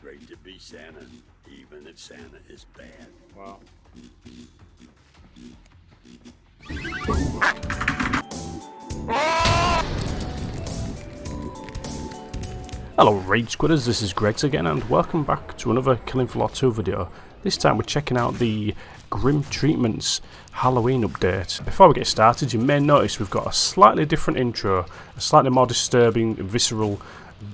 great to be Santa, even if Santa is bad. Wow. Hello Raid Squidders, this is Greg again and welcome back to another Killing Floor 2 video. This time we're checking out the Grim Treatments Halloween update. Before we get started, you may notice we've got a slightly different intro, a slightly more disturbing, visceral,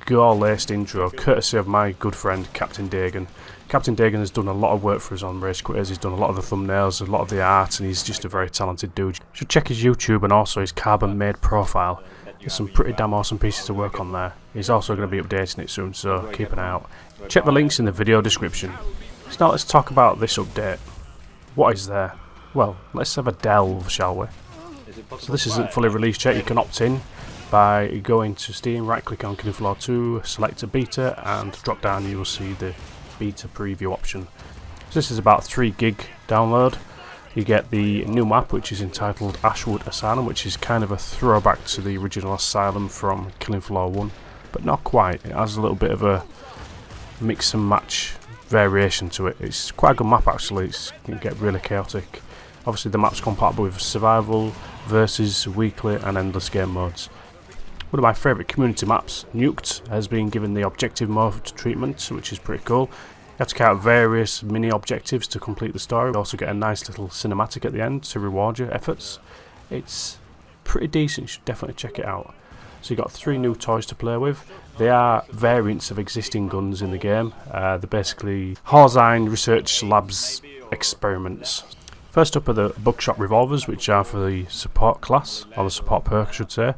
gore-laced intro, courtesy of my good friend Captain Dagan. Captain Dagan has done a lot of work for us on Raid Squidders. He's done a lot of the thumbnails, a lot of the art, and he's just a very talented dude. You should check his YouTube and also his Carvin made profile. There's some pretty damn awesome pieces to work on there. He's also going to be updating it soon, so keep an eye out. Check the links in the video description. So now let's talk about this update. What is there? Well, let's have a delve, shall we? So this isn't fully released yet. You can opt in by going to Steam, right click on Killing Floor 2, select a beta, and drop down you will see the beta preview option. So this is about 3 gig download. You get the new map, which is entitled Ashwood Asylum, which is kind of a throwback to the original Asylum from Killing Floor 1, but not quite. It has a little bit of a mix and match variation to it. It's quite a good map actually. It can get really chaotic. Obviously the map's compatible with survival, versus, weekly and endless game modes. One of my favourite community maps, Nuked, has been given the objective mode treatment, which is pretty cool. You have to carry out various mini objectives to complete the story. You also get a nice little cinematic at the end to reward your efforts. It's pretty decent, you should definitely check it out. So you've got 3 new toys to play with. They are variants of existing guns in the game. They're basically Horzine Research Labs experiments. First up are the Buckshot Revolvers, which are for the support class, or the support perk I should say.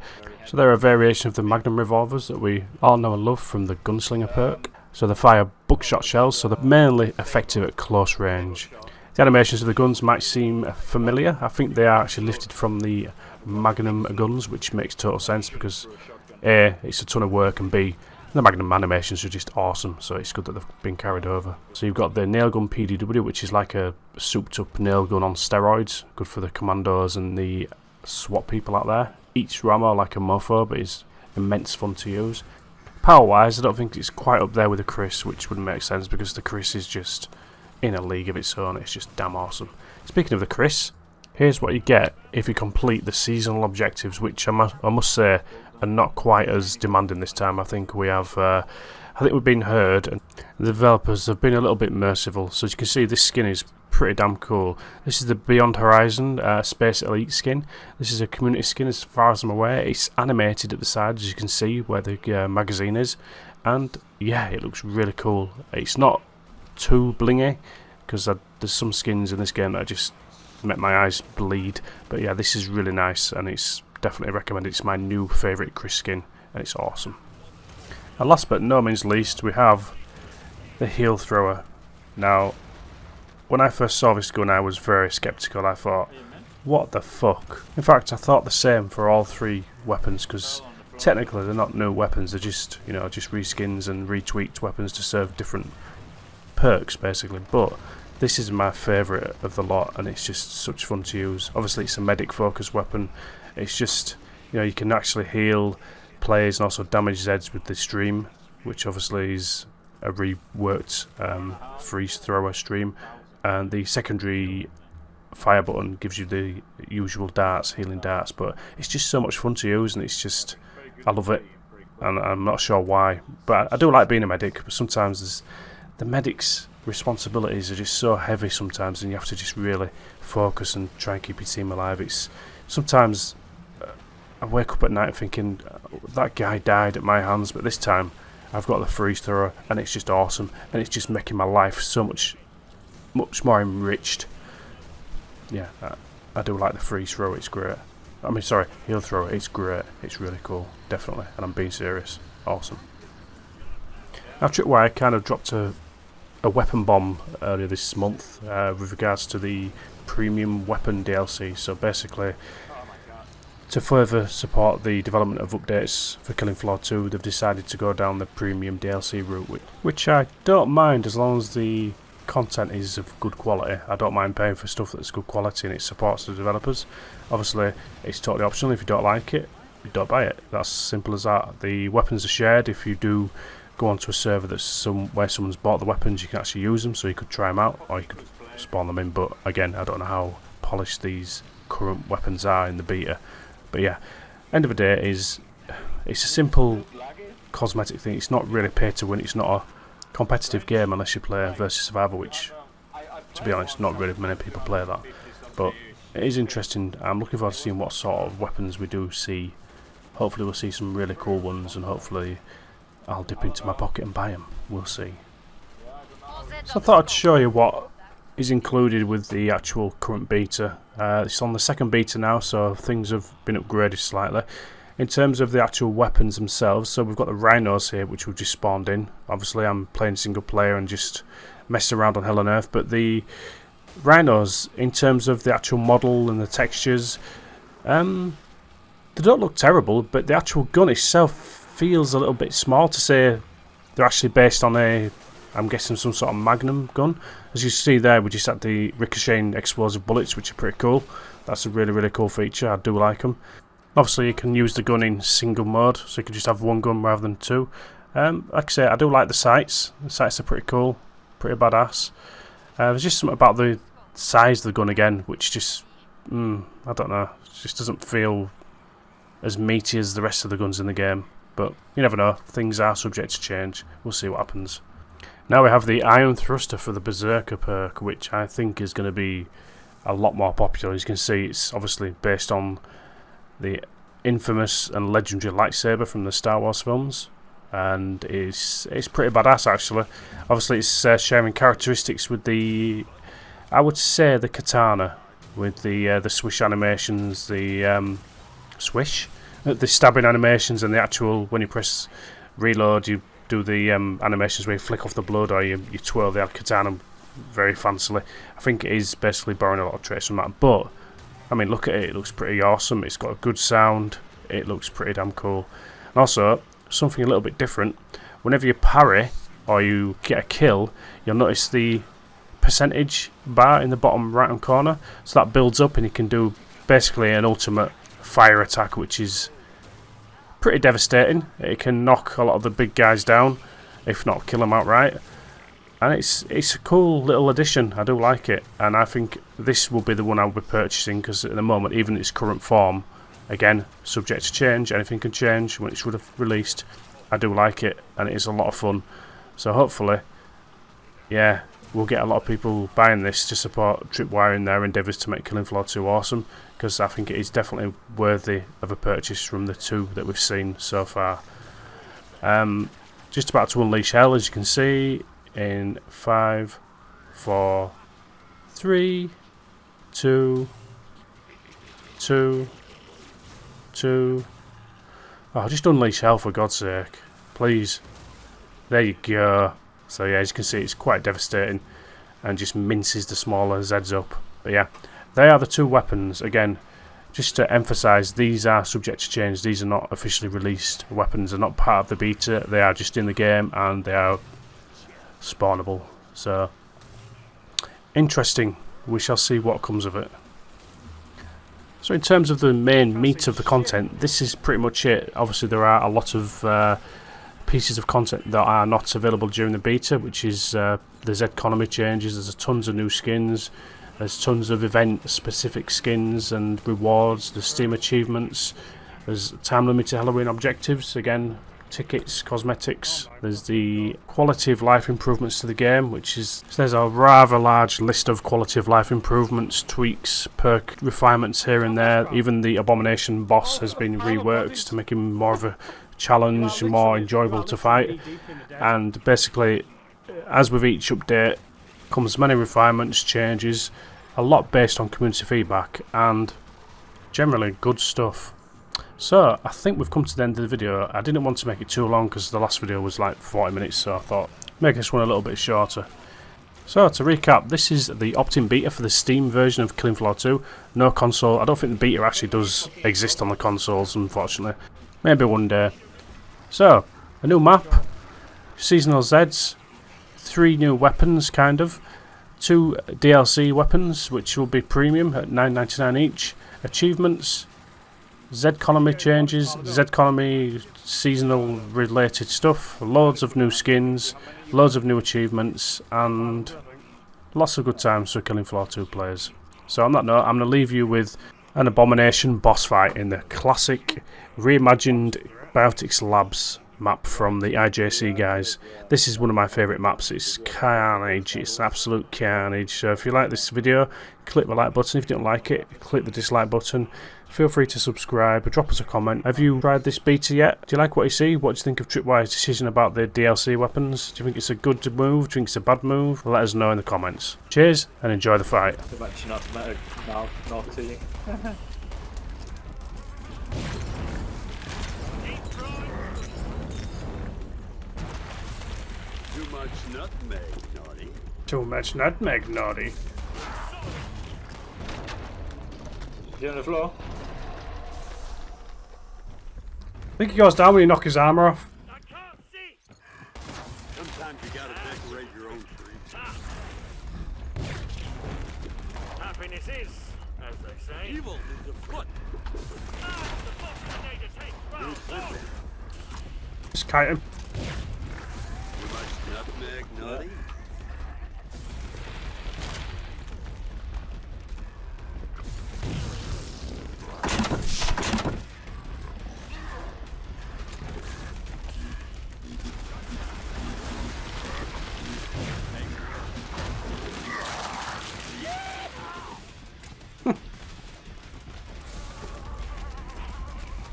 So they're a variation of the Magnum Revolvers that we all know and love from the Gunslinger perk. So they fire buckshot shells, so they're mainly effective at close range. The animations of the guns might seem familiar. I think they are actually lifted from the Magnum guns, which makes total sense because A, it's a ton of work, and B, the Magnum animations are just awesome, so it's good that they've been carried over. So you've got the Nailgun PDW, which is like a souped up nail gun on steroids, good for the commandos and the SWAT people out there. Eats Ramo like a mofo, but is immense fun to use. Power wise, I don't think it's quite up there with the Chris, which wouldn't make sense because the Chris is just in a league of its own. It's just damn awesome. Speaking of the Chris, here's what you get if you complete the seasonal objectives, which I must say are not quite as demanding this time. I think we've been heard, and the developers have been a little bit merciful. So as you can see, this skin is pretty damn cool. This is the Beyond Horizon Space Elite skin. This is a community skin as far as I'm aware. It's animated at the side, as you can see where the magazine is, and yeah, it looks really cool. It's not too blingy because there's some skins in this game that just make my eyes bleed, but yeah, this is really nice and it's definitely recommended. It's my new favourite Chris skin and it's awesome. And last but no means least, we have the Heel Thrower. Now, when I first saw this gun, I was very sceptical. I thought, what the fuck? In fact, I thought the same for all 3 weapons, because technically they're not new weapons. They're just, just reskins and retweaked weapons to serve different perks, basically. But this is my favourite of the lot, and it's just such fun to use. Obviously, it's a medic-focused weapon. It's just, you can actually heal players and also damage Zeds with the stream, which obviously is a reworked freeze thrower stream. And the secondary fire button gives you the usual darts, healing darts, but it's just so much fun to use, and it's just, I love it, and I'm not sure why, but I do like being a medic, but sometimes the medic's responsibilities are just so heavy sometimes, and you have to just really focus and try and keep your team alive. It's sometimes I wake up at night thinking, that guy died at my hands, but this time I've got the freeze thrower, and it's just awesome, and it's just making my life so much more enriched. Yeah, I do like the freeze throw, it's great. I mean, sorry, heel throw, it's great. It's really cool, definitely, and I'm being serious. Awesome. Now, Tripwire kind of dropped a weapon bomb earlier this month with regards to the premium weapon DLC. So basically, to further support the development of updates for Killing Floor 2, they've decided to go down the premium DLC route, which I don't mind as long as the content is of good quality. I don't mind paying for stuff that's good quality and it supports the developers. Obviously, it's totally optional. If you don't like it, you don't buy it. That's simple as that. The weapons are shared. If you do go onto a server that's where someone's bought the weapons, you can actually use them, so you could try them out, or you could spawn them in. But again, I don't know how polished these current weapons are in the beta. But yeah, end of the day it's a simple cosmetic thing. It's not really pay to win. It's not a competitive game unless you play versus survival, which, to be honest, not really many people play that. But it is interesting. I'm looking forward to seeing what sort of weapons we do see. Hopefully we'll see some really cool ones, and hopefully I'll dip into my pocket and buy them. We'll see. So I thought I'd show you what is included with the actual current beta. It's on the second beta now, so things have been upgraded slightly. In terms of the actual weapons themselves, so we've got the rhinos here, which we've just spawned in. Obviously I'm playing single player and just messing around on hell on earth, but the rhinos, in terms of the actual model and the textures, they don't look terrible, but the actual gun itself feels a little bit small to say they're actually based on I'm guessing some sort of Magnum gun. As you see there, we just had the ricocheting explosive bullets, which are pretty cool. That's a really, really cool feature. I do like them. Obviously, you can use the gun in single mode, so you can just have one gun rather than two. Like I say, I do like the sights. The sights are pretty cool, pretty badass. There's just something about the size of the gun again, which just, I don't know, it just doesn't feel as meaty as the rest of the guns in the game. But you never know, things are subject to change. We'll see what happens. Now we have the iron thruster for the berserker perk, which I think is going to be a lot more popular. As you can see, it's obviously based on the infamous and legendary lightsaber from the Star Wars films, and it's pretty badass actually. Obviously it's sharing characteristics with the, I would say, the katana, with the swish animations, the the stabbing animations, and the actual, when you press reload you do the animations where you flick off the blood, or you twirl the katana very fancily. I think it is basically borrowing a lot of traits from that, but I mean, look at it, it looks pretty awesome. It's got a good sound, it looks pretty damn cool. And also, something a little bit different, whenever you parry or you get a kill, you'll notice the percentage bar in the bottom right hand corner. So that builds up and you can do basically an ultimate fire attack, which is pretty devastating. It can knock a lot of the big guys down, if not kill them outright. And it's a cool little addition. I do like it, and I think this will be the one I'll be purchasing, because at the moment, even its current form, again, subject to change, anything can change when it's released. I do like it, and it is a lot of fun. So hopefully, yeah, we'll get a lot of people buying this to support Tripwire in their endeavours to make Killing Floor 2 awesome, because I think it is definitely worthy of a purchase from the two that we've seen so far. Just about to unleash hell, as you can see. In 5, 4, 3, 2, 2, 2. Oh, just unleash hell for God's sake, please. There you go. So yeah, as you can see, it's quite devastating and just minces the smaller Zeds up. But yeah, they are the two weapons. Again, just to emphasise, these are subject to change. These are not officially released weapons. They're not part of the beta. They are just in the game, and they are spawnable. So interesting. We shall see what comes of it. So in terms of the main meat of the content, this is pretty much it. Obviously there are a lot of pieces of content that are not available during the beta, which is the Z economy changes. There's tons of new skins, there's tons of event specific skins and rewards, there's Steam achievements, there's time limited Halloween objectives, again, tickets, cosmetics. There's the quality of life improvements to the game, which is, there's a rather large list of quality of life improvements, tweaks, perk refinements here and there. Even the Abomination boss has been reworked to make him more of a challenge, more enjoyable to fight. And basically, as with each update, comes many refinements, changes, a lot based on community feedback, and generally good stuff. So, I think we've come to the end of the video. I didn't want to make it too long because the last video was like 40 minutes, so I thought make this one a little bit shorter. So, to recap, this is the opt-in beta for the Steam version of Killing Floor 2. No console. I don't think the beta actually does exist on the consoles, unfortunately. Maybe one day. So, a new map, seasonal Zeds, 3 new weapons, kind of, 2 DLC weapons, which will be premium at $9.99 each, achievements, Z-economy changes, Z-economy seasonal related stuff, loads of new skins, loads of new achievements, and lots of good times for Killing Floor 2 players. So on that note, I'm going to leave you with an Abomination boss fight in the classic reimagined Biotics Labs map from the IJC guys. This is one of my favourite maps. It's carnage, it's absolute carnage. So if you like this video, click the like button. If you don't like it, click the dislike button. Feel free to subscribe, drop us a comment. Have you tried this beta yet? Do you like what you see? What do you think of Tripwire's decision about the DLC weapons? Do you think it's a good move? Do you think it's a bad move? Let us know in the comments. Cheers and enjoy the fight. Too much nutmeg, naughty. Too much nutmeg, naughty. Is he on the floor? I think he goes down when you knock his armour off. I can't see. Sometimes you gotta decorate your own tree. Happiness is, as they say. Evil is afoot. Ah, the box grenade is hit. Well, Just kite him. Too much nutmeg, naughty.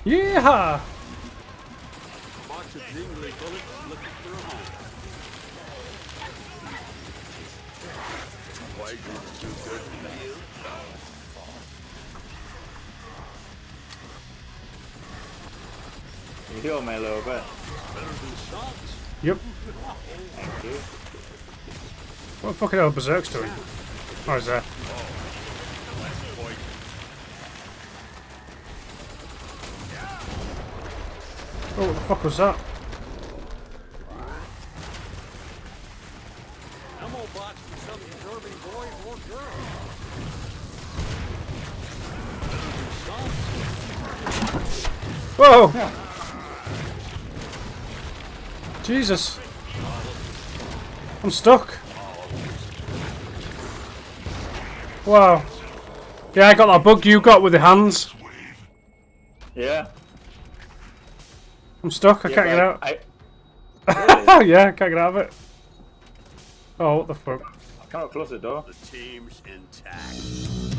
Yeehaw! Box of jingly bullets looking for a home. Poison's too good for you. You heal me a little bit. Better than salts. Yep. Thank you. What the fucking hell Berserk's doing? Oh, he's there. Oh, what the fuck was that? Ammo box for some deserving boy or girl. Better than salts. Whoa! Jesus. I'm stuck. Wow. Yeah, I got that bug you got with the hands. Yeah. I'm stuck, I Yeah, can't get out. Really? Yeah, I can't get out of it. Oh, what the fuck? I cannot close the door. The team's intact.